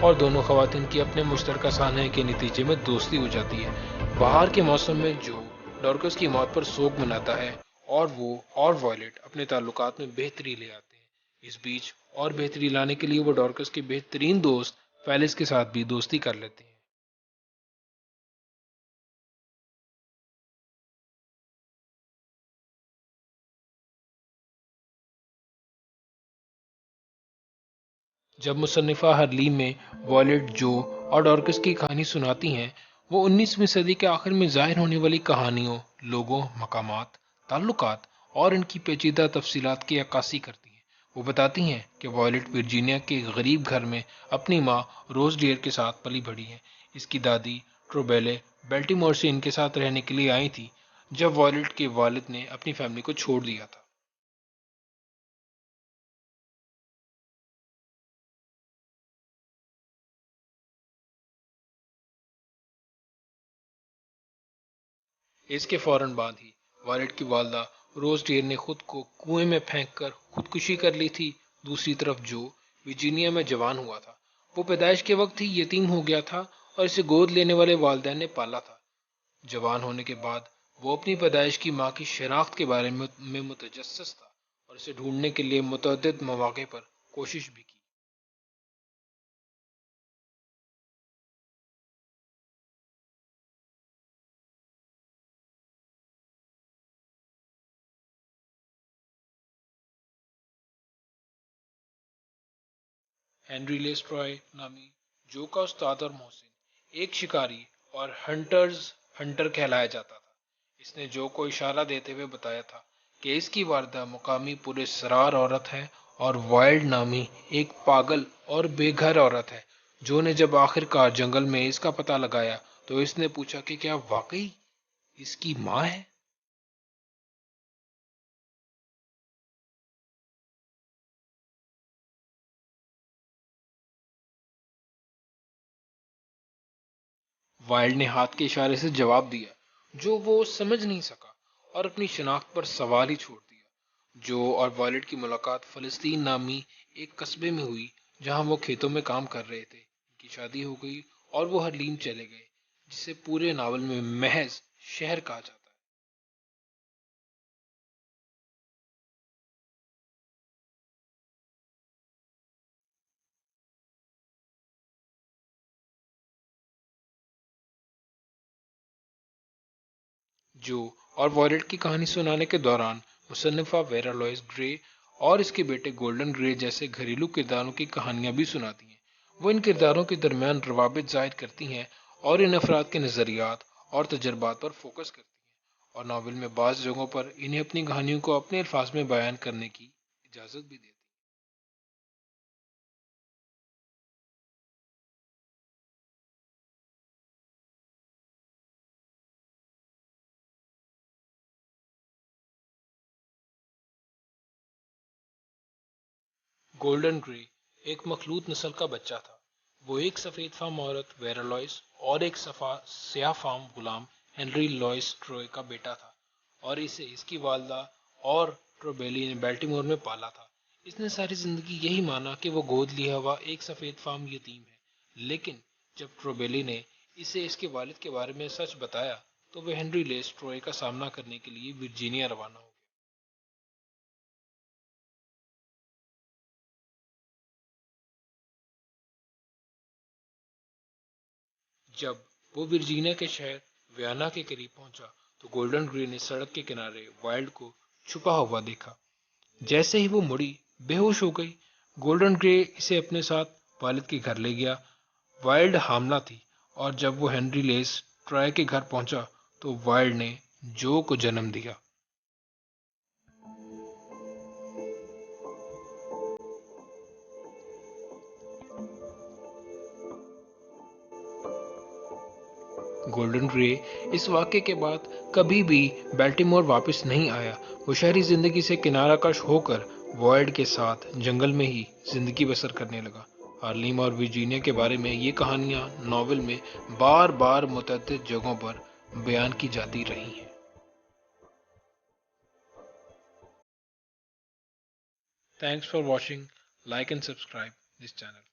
اور دونوں خواتین کی اپنے مشترکہ سانحے کے نتیجے میں دوستی ہو جاتی ہے۔ بہار کے موسم میں جو ڈورکس کی موت پر سوگ مناتا ہے اور وہ اور وائلٹ اپنے تعلقات میں بہتری لے آتے ہیں۔ اس بیچ اور بہتری لانے کے لیے وہ ڈورکس کے بہترین دوست فیلس کے ساتھ بھی دوستی کر لیتے ہیں۔ جب مصنفہ ہرلیم میں وائلٹ، جو اور ڈورکس کی کہانی سناتی ہیں، وہ 19ویں صدی کے آخر میں ظاہر ہونے والی کہانیوں، لوگوں، مقامات، تعلقات اور ان کی پیچیدہ تفصیلات کی عکاسی کرتی ہیں۔ وہ بتاتی ہیں کہ وائلٹ ورجینیا کے ایک غریب گھر میں اپنی ماں روز ڈیئر کے ساتھ پلی بڑھی ہے۔ اس کی دادی ٹروبیلے بیلٹیمور سے ان کے ساتھ رہنے کے لیے آئی تھی جب وائلٹ کے والد نے اپنی فیملی کو چھوڑ دیا تھا۔ اس کے فوراً بعد ہی وائلٹ کی والدہ روز ڈیئر نے خود کو کنویں میں پھینک کر خودکشی کر لی تھی۔ دوسری طرف جو ورجینیا میں جوان ہوا تھا، وہ پیدائش کے وقت ہی یتیم ہو گیا تھا اور اسے گود لینے والے والدین نے پالا تھا۔ جوان ہونے کے بعد وہ اپنی پیدائش کی ماں کی شناخت کے بارے میں متجسس تھا اور اسے ڈھونڈنے کے لیے متعدد مواقع پر کوشش بھی کی۔ ہنری لیسٹرائے نامی جو کا استاد اور محسن ایک شکاری اور ہنٹر کہلایا جاتا تھا۔ اس نے جو کو اشارہ دیتے ہوئے بتایا تھا کہ اس کی والدہ مقامی پورے سرار عورت ہے اور وائلڈ نامی ایک پاگل اور بے گھر عورت ہے۔ جو نے جب آخر کار جنگل میں اس کا پتہ لگایا تو اس نے پوچھا کہ کیا واقعی اس کی ماں ہے۔ وائلڈ نے ہاتھ کے اشارے سے جواب دیا، جو وہ سمجھ نہیں سکا، اور اپنی شناخت پر سوال ہی چھوڑ دیا۔ جو اور وائلٹ کی ملاقات فلسطین نامی ایک قصبے میں ہوئی جہاں وہ کھیتوں میں کام کر رہے تھے۔ ان کی شادی ہو گئی اور وہ ہرلیم چلے گئے، جسے پورے ناول میں محض شہر کہا جاتا ہے۔ جو اور وائلٹ کی کہانی سنانے کے دوران مصنفہ ویرا لوئس گرے اور اس کے بیٹے گولڈن گرے جیسے گھریلو کرداروں کی کہانیاں بھی سناتی ہیں۔ وہ ان کرداروں کے درمیان روابط ظاہر کرتی ہیں اور ان افراد کے نظریات اور تجربات پر فوکس کرتی ہیں، اور ناول میں بعض جگہوں پر انہیں اپنی کہانیوں کو اپنے الفاظ میں بیان کرنے کی اجازت بھی دیتی ہیں۔ گولڈن گرے ایک مخلوط نسل کا بچہ تھا۔ وہ ایک سفید فام عورت ویرا لوئس اور ایک سیاہ فام غلام ہنری لوئس ٹروے کا بیٹا تھا، اور اسے اس کی والدہ اور ٹروبیلی نے بیلٹیمور میں پالا تھا۔ اس نے ساری زندگی یہی مانا کہ وہ گود لیا ہوا ایک سفید فام یتیم ہے، لیکن جب ٹروبیلی نے اسے اس کے والد کے بارے میں سچ بتایا تو وہ ہنری لیس ٹروے کا سامنا کرنے کے لیے ورجینیا روانہ ہو گیا۔ جب وہ ورجینیا کے شہر ویانا کے قریب پہنچا تو گولڈن گرے نے سڑک کے کنارے وائلڈ کو چھپا ہوا دیکھا۔ جیسے ہی وہ مڑی، بے ہوش ہو گئی۔ گولڈن گرے اسے اپنے ساتھ والد کے گھر لے گیا۔ وائلڈ حاملہ تھی، اور جب وہ ہنری لیس ٹرائے کے گھر پہنچا تو وائلڈ نے جو کو جنم دیا۔ گولڈن گرے اس واقعے کے بعد کبھی بھی بیلٹیمور واپس نہیں آیا۔ وہ شہری زندگی سے کنارہ کش ہو کر وائلڈ کے ساتھ جنگل میں ہی زندگی بسر کرنے لگا۔ ہارلیم اور ورجینیا کے بارے میں یہ کہانیاں ناول میں بار بار متعدد جگہوں پر بیان کی جاتی رہی ہیں۔ Thanks for watching, like and subscribe this channel.